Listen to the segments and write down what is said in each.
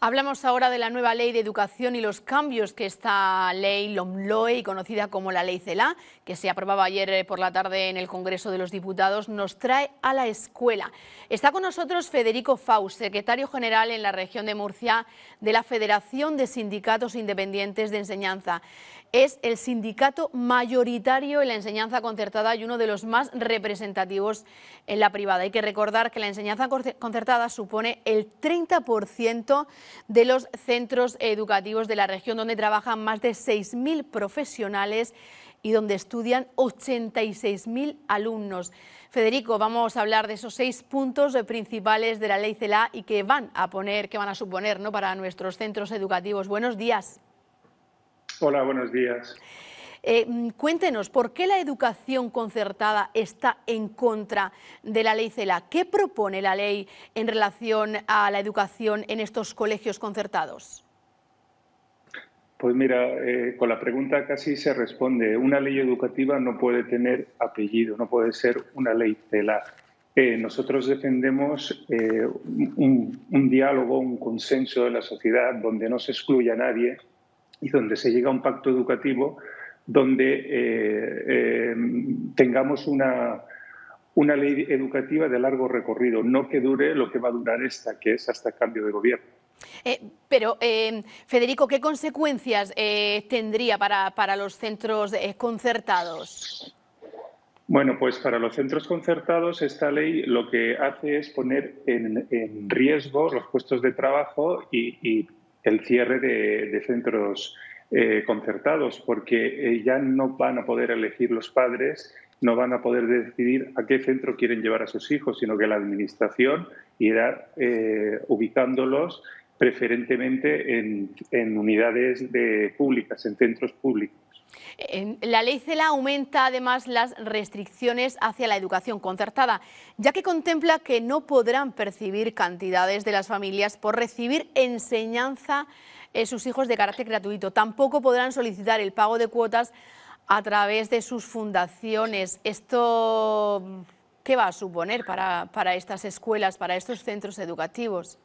Hablamos ahora de la nueva ley de educación y los cambios que esta ley LOMLOE, conocida como la ley CELA, que se aprobaba ayer por la tarde en el Congreso de los Diputados, nos trae a la escuela. Está con nosotros Federico Faust, secretario general en la región de Murcia de la Federación de Sindicatos Independientes de Enseñanza. Es el sindicato mayoritario en la enseñanza concertada y uno de los más representativos en la privada. Hay que recordar que la enseñanza concertada supone el 30% de los centros educativos de la región, donde trabajan más de 6.000 profesionales y donde estudian 86.000 alumnos. Federico, vamos a hablar de esos 6 puntos principales de la ley CELA y que van a suponer, ¿no?, para nuestros centros educativos. Buenos días. Hola, buenos días. Cuéntenos, ¿por qué la educación concertada está en contra de la ley CELA? ¿Qué propone la ley en relación a la educación en estos colegios concertados? Pues mira, con la pregunta casi se responde. Una ley educativa no puede tener apellido, no puede ser una ley CELA. Nosotros defendemos un diálogo, un consenso de la sociedad donde no se excluya a nadie y donde se llegue a un pacto educativo donde tengamos una ley educativa de largo recorrido, no que dure lo que va a durar esta, que es hasta el cambio de gobierno. Federico, ¿qué consecuencias tendría para los centros concertados? Bueno, pues para los centros concertados esta ley lo que hace es poner en riesgo los puestos de trabajo y el cierre de centros concertados, porque ya no van a poder elegir los padres, no van a poder decidir a qué centro quieren llevar a sus hijos, sino que la Administración irá ubicándolos preferentemente en unidades públicas, en centros públicos. La ley CELA aumenta además las restricciones hacia la educación concertada, ya que contempla que no podrán percibir cantidades de las familias por recibir enseñanza sus hijos de carácter gratuito. Tampoco podrán solicitar el pago de cuotas a través de sus fundaciones. ¿Esto qué va a suponer para estas escuelas, para estos centros educativos?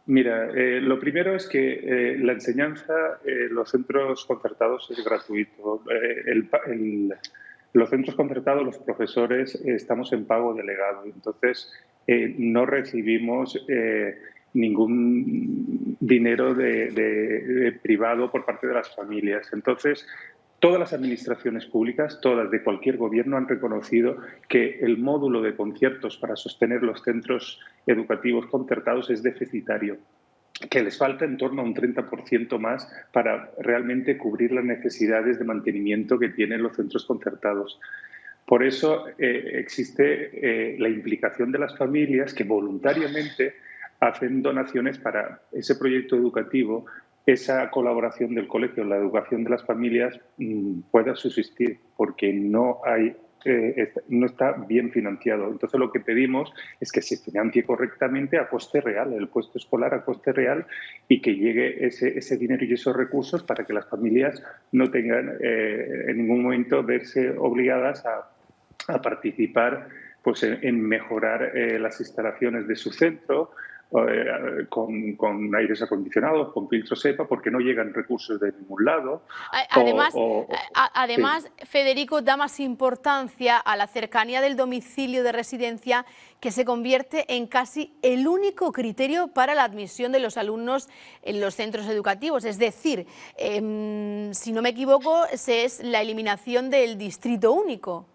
Mira, lo primero es que la enseñanza en los centros concertados es gratuito. Los centros concertados, los profesores, estamos en pago delegado. Entonces, no recibimos ningún dinero de privado por parte de las familias. Entonces, todas las administraciones públicas, todas de cualquier gobierno, han reconocido que el módulo de conciertos para sostener los centros educativos concertados es deficitario, que les falta en torno a un 30% más para realmente cubrir las necesidades de mantenimiento que tienen los centros concertados. Por eso existe la implicación de las familias que voluntariamente hacen donaciones para ese proyecto educativo. Esa colaboración del colegio en la educación de las familias pueda subsistir, porque no está bien financiado. Entonces, lo que pedimos es que se financie correctamente a coste real, el puesto escolar a coste real, y que llegue ese dinero y esos recursos para que las familias no tengan en ningún momento verse obligadas a participar pues, en mejorar las instalaciones de su centro, con aires acondicionados, con filtros EPA, porque no llegan recursos de ningún lado. Además, Sí. Federico, da más importancia a la cercanía del domicilio de residencia, que se convierte en casi el único criterio para la admisión de los alumnos en los centros educativos. Es decir, si no me equivoco, es la eliminación del distrito único.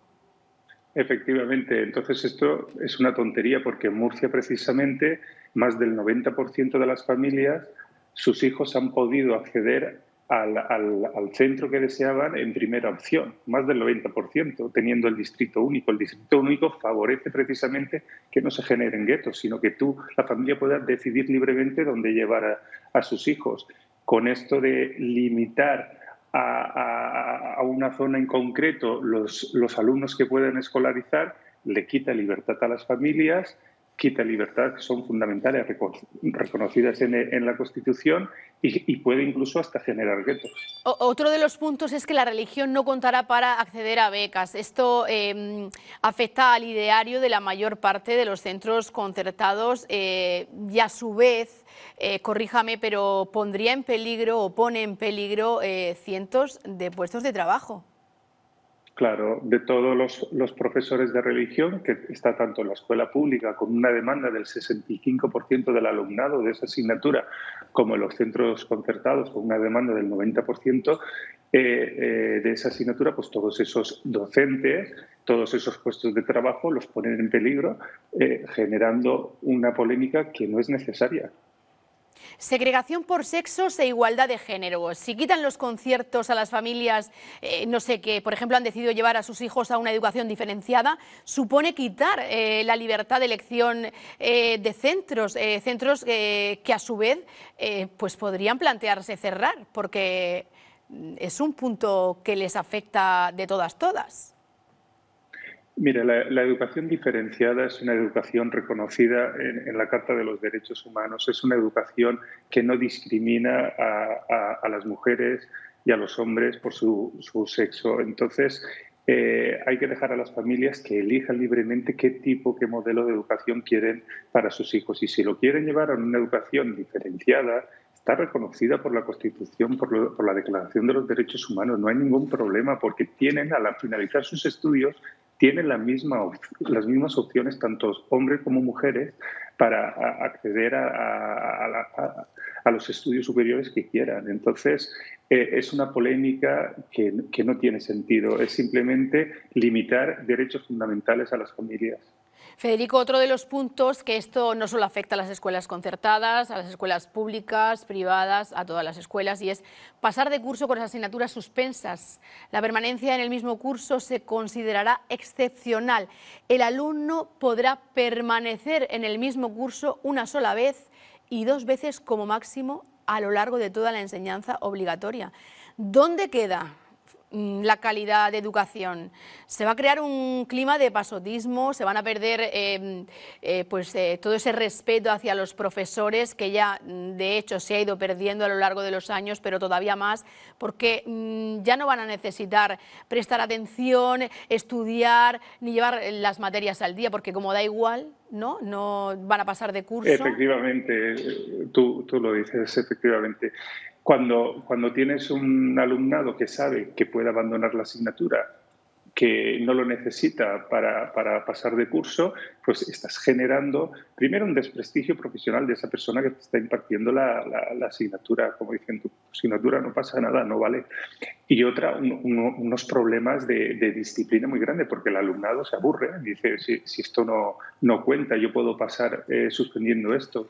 Efectivamente, entonces esto es una tontería porque en Murcia precisamente más del 90% de las familias, sus hijos han podido acceder al centro que deseaban en primera opción, más del 90%, teniendo el distrito único. El distrito único favorece precisamente que no se generen guetos, sino que la familia pueda decidir libremente dónde llevar a sus hijos. Con esto de limitar a una zona en concreto los alumnos que pueden escolarizar, le quita libertad a las familias quita libertades que son fundamentales, reconocidas en la Constitución, y puede incluso hasta generar guetos. Otro de los puntos es que la religión no contará para acceder a becas. Esto afecta al ideario de la mayor parte de los centros concertados y a su vez, corríjame, pero pondría en peligro o pone en peligro cientos de puestos de trabajo. Claro, de todos los profesores de religión, que está tanto en la escuela pública con una demanda del 65% del alumnado de esa asignatura, como en los centros concertados con una demanda del 90% de esa asignatura, pues todos esos docentes, todos esos puestos de trabajo los ponen en peligro, generando una polémica que no es necesaria. Segregación por sexos e igualdad de género. Si quitan los conciertos a las familias, no sé, que por ejemplo han decidido llevar a sus hijos a una educación diferenciada, supone quitar la libertad de elección de centros, que a su vez pues podrían plantearse cerrar, porque es un punto que les afecta de todas. Mira, la educación diferenciada es una educación reconocida en la Carta de los Derechos Humanos. Es una educación que no discrimina a las mujeres y a los hombres por su sexo. Entonces, hay que dejar a las familias que elijan libremente qué modelo de educación quieren para sus hijos. Y si lo quieren llevar a una educación diferenciada, está reconocida por la Constitución, por la Declaración de los Derechos Humanos. No hay ningún problema, porque tienen, al finalizar sus estudios, tienen las mismas opciones, tanto hombres como mujeres, para acceder a los estudios superiores que quieran. Entonces, es una polémica que no tiene sentido. Es simplemente limitar derechos fundamentales a las familias. Federico, otro de los puntos, que esto no solo afecta a las escuelas concertadas, a las escuelas públicas, privadas, a todas las escuelas, y es pasar de curso con las asignaturas suspensas. La permanencia en el mismo curso se considerará excepcional. El alumno podrá permanecer en el mismo curso una sola vez y 2 veces como máximo a lo largo de toda la enseñanza obligatoria. ¿Dónde queda la calidad de educación? Se va a crear un clima de pasotismo, se van a perder todo ese respeto hacia los profesores, que ya de hecho se ha ido perdiendo a lo largo de los años, pero todavía más, porque ya no van a necesitar prestar atención, estudiar, ni llevar las materias al día, porque como da igual, no van a pasar de curso. Efectivamente, tú lo dices, efectivamente. Cuando tienes un alumnado que sabe que puede abandonar la asignatura, que no lo necesita para pasar de curso, pues estás generando primero un desprestigio profesional de esa persona que te está impartiendo la asignatura, como dicen, tu asignatura no pasa nada, no vale. Y otra, unos problemas de disciplina muy grandes, porque el alumnado se aburre, dice, si esto no cuenta, yo puedo pasar suspendiendo esto.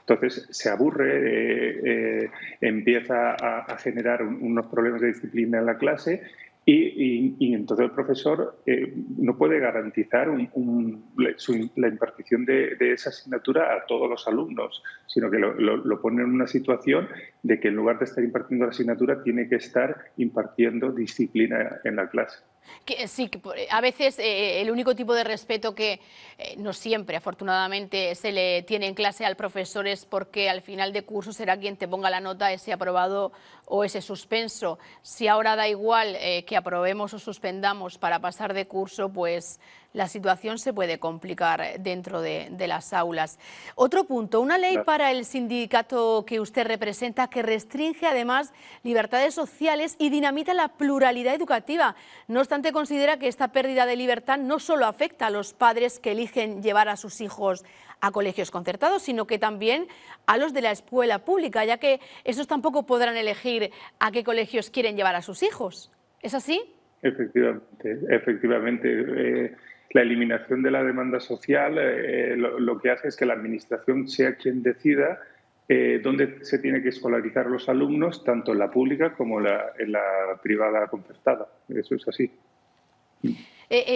Entonces se aburre, empieza a generar unos problemas de disciplina en la clase. Y entonces el profesor no puede garantizar la impartición de esa asignatura a todos los alumnos, sino que lo pone en una situación de que en lugar de estar impartiendo la asignatura tiene que estar impartiendo disciplina en la clase. Sí, que a veces el único tipo de respeto que no siempre, afortunadamente, se le tiene en clase al profesor es porque al final de curso será quien te ponga la nota, ese aprobado o ese suspenso. Si ahora da igual que aprobemos o suspendamos para pasar de curso, pues la situación se puede complicar dentro de las aulas. Otro punto, una ley para el sindicato que usted representa que restringe además libertades sociales y dinamita la pluralidad educativa. No obstante, considera que esta pérdida de libertad no solo afecta a los padres que eligen llevar a sus hijos a colegios concertados, sino que también a los de la escuela pública, ya que esos tampoco podrán elegir a qué colegios quieren llevar a sus hijos. ¿Es así? Efectivamente. La eliminación de la demanda social lo que hace es que la Administración sea quien decida dónde se tiene que escolarizar los alumnos, tanto en la pública como en la privada concertada. Eso es así.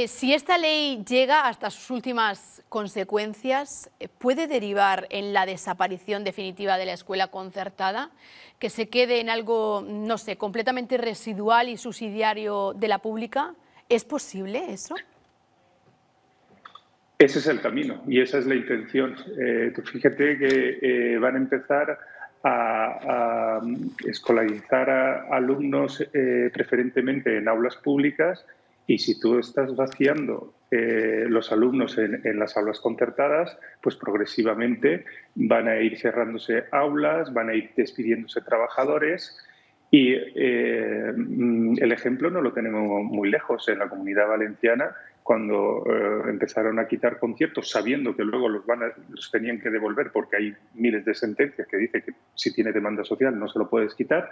Si esta ley llega hasta sus últimas consecuencias, ¿puede derivar en la desaparición definitiva de la escuela concertada? ¿Que se quede en algo, no sé, completamente residual y subsidiario de la pública? ¿Es posible eso? Ese es el camino y esa es la intención. Tú fíjate que van a empezar a escolarizar a alumnos preferentemente en aulas públicas, y si tú estás vaciando los alumnos en las aulas concertadas, pues progresivamente van a ir cerrándose aulas, van a ir despidiéndose trabajadores. Y el ejemplo no lo tenemos muy lejos. En la Comunidad Valenciana, cuando empezaron a quitar conciertos, sabiendo que luego los tenían que devolver porque hay miles de sentencias que dicen que si tiene demanda social no se lo puedes quitar,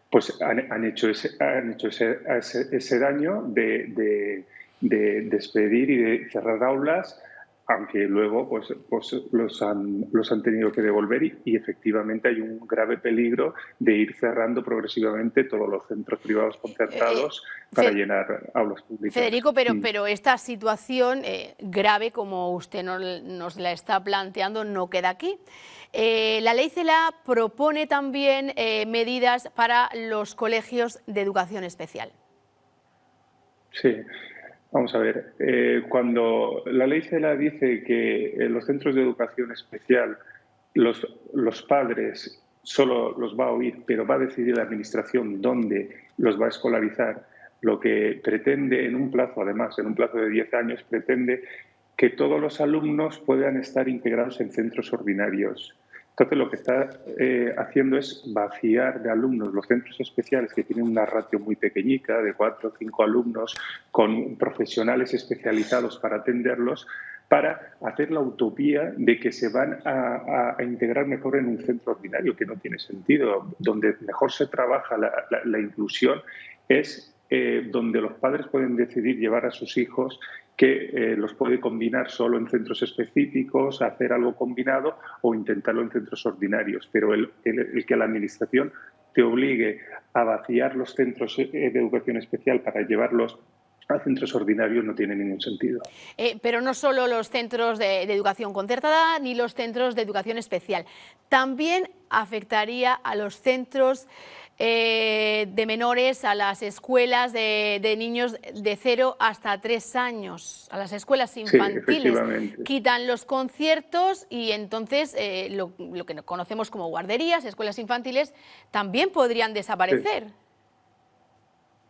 pues han hecho ese daño de despedir y de cerrar aulas, aunque luego pues los han tenido que devolver y efectivamente hay un grave peligro de ir cerrando progresivamente todos los centros privados concertados para llenar aulas públicas. Federico, pero esta situación grave, como usted nos la está planteando, no queda aquí. La ley CELA propone también medidas para los colegios de educación especial. Sí. Vamos a ver, cuando la ley CELA dice que en los centros de educación especial los padres solo los va a oír, pero va a decidir la administración dónde los va a escolarizar, lo que pretende en un plazo, además, en un plazo de 10 años, pretende que todos los alumnos puedan estar integrados en centros ordinarios. Entonces, lo que está haciendo es vaciar de alumnos los centros especiales, que tienen una ratio muy pequeñita, de 4 o 5 alumnos, con profesionales especializados para atenderlos, para hacer la utopía de que se van a integrar mejor en un centro ordinario, que no tiene sentido. Donde mejor se trabaja la inclusión es donde los padres pueden decidir llevar a sus hijos, que los puede combinar solo en centros específicos, hacer algo combinado o intentarlo en centros ordinarios. Pero el que la administración te obligue a vaciar los centros de educación especial para llevarlos a centros ordinarios no tiene ningún sentido. Pero no solo los centros de educación concertada ni los centros de educación especial. También afectaría a los centros de menores, a las escuelas de niños de 0 hasta 3 años, a las escuelas infantiles. Sí, quitan los conciertos y entonces lo que conocemos como guarderías, escuelas infantiles, también podrían desaparecer.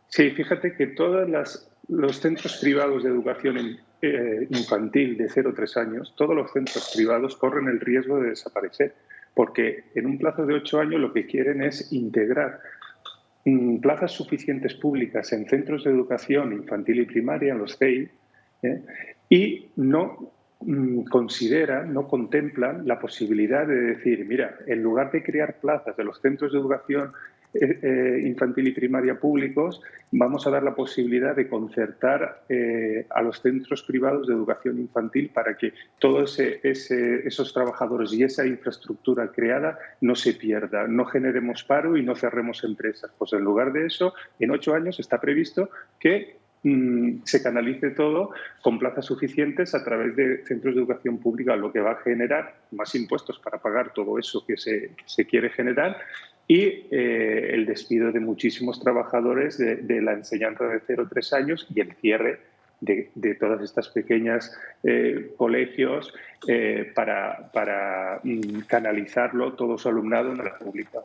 Sí, fíjate que todos los centros privados de educación infantil de 0 a 3 años, todos los centros privados corren el riesgo de desaparecer, porque en un plazo de 8 años lo que quieren es integrar plazas suficientes públicas en centros de educación infantil y primaria, en los CEI, y no consideran, no contemplan la posibilidad de decir, mira, en lugar de crear plazas de los centros de educación infantil y primaria públicos, vamos a dar la posibilidad de concertar a los centros privados de educación infantil para que todos esos trabajadores y esa infraestructura creada no se pierda, no generemos paro y no cerremos empresas. Pues en lugar de eso, en 8 años está previsto que se canalice todo con plazas suficientes a través de centros de educación pública, lo que va a generar más impuestos para pagar todo eso que se quiere generar, y el despido de muchísimos trabajadores de la enseñanza de 0 a 3 años y el cierre de todas estas pequeñas colegios para canalizarlo todo su alumnado en la pública.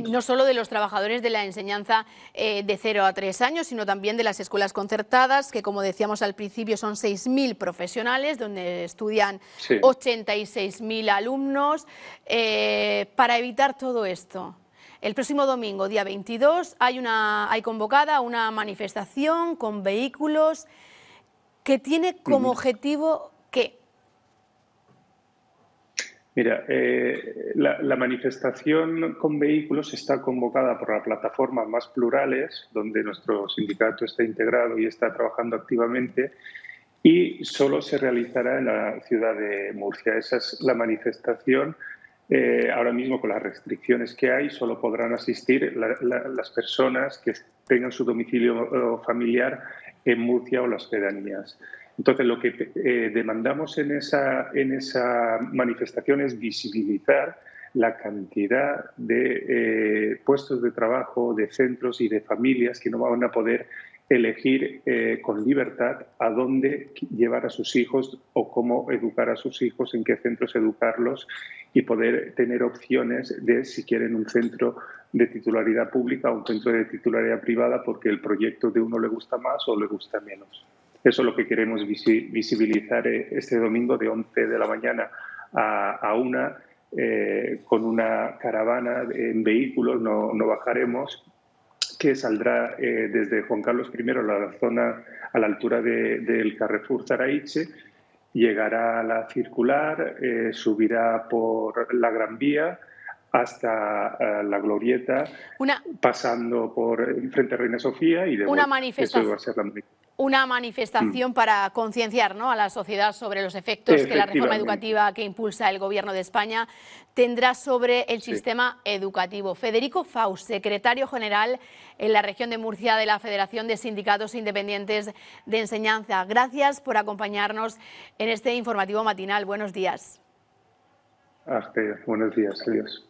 No solo de los trabajadores de la enseñanza de 0 a 3 años, sino también de las escuelas concertadas, que como decíamos al principio son 6.000 profesionales, donde estudian 86.000 alumnos. Para evitar todo esto, el próximo domingo, día 22, hay convocada una manifestación con vehículos que tiene como objetivo ¿qué? Mira, la manifestación con vehículos está convocada por la plataforma Más Plurales, donde nuestro sindicato está integrado y está trabajando activamente, y solo se realizará en la ciudad de Murcia. Esa es la manifestación. Ahora mismo, con las restricciones que hay, solo podrán asistir las personas que tengan su domicilio familiar en Murcia o las pedanías. Entonces, lo que demandamos en esa manifestación es visibilizar la cantidad de puestos de trabajo, de centros y de familias que no van a poder elegir con libertad a dónde llevar a sus hijos o cómo educar a sus hijos, en qué centros educarlos y poder tener opciones de si quieren un centro de titularidad pública o un centro de titularidad privada porque el proyecto de uno le gusta más o le gusta menos. Eso es lo que queremos visibilizar este domingo de 11 de la mañana a 1 con una caravana en vehículos, no bajaremos, que saldrá desde Juan Carlos I a la zona, a la altura del Carrefour Zaraiche, llegará a la circular, subirá por la Gran Vía hasta la Glorieta, pasando por frente a Reina Sofía y de vuelta. Eso va a ser una manifestación para concienciar, ¿no?, a la sociedad sobre los efectos que la reforma educativa que impulsa el Gobierno de España tendrá sobre el sistema educativo. Federico Faust, secretario general en la región de Murcia de la Federación de Sindicatos Independientes de Enseñanza. Gracias por acompañarnos en este informativo matinal. Buenos días. Buenos días. Adiós.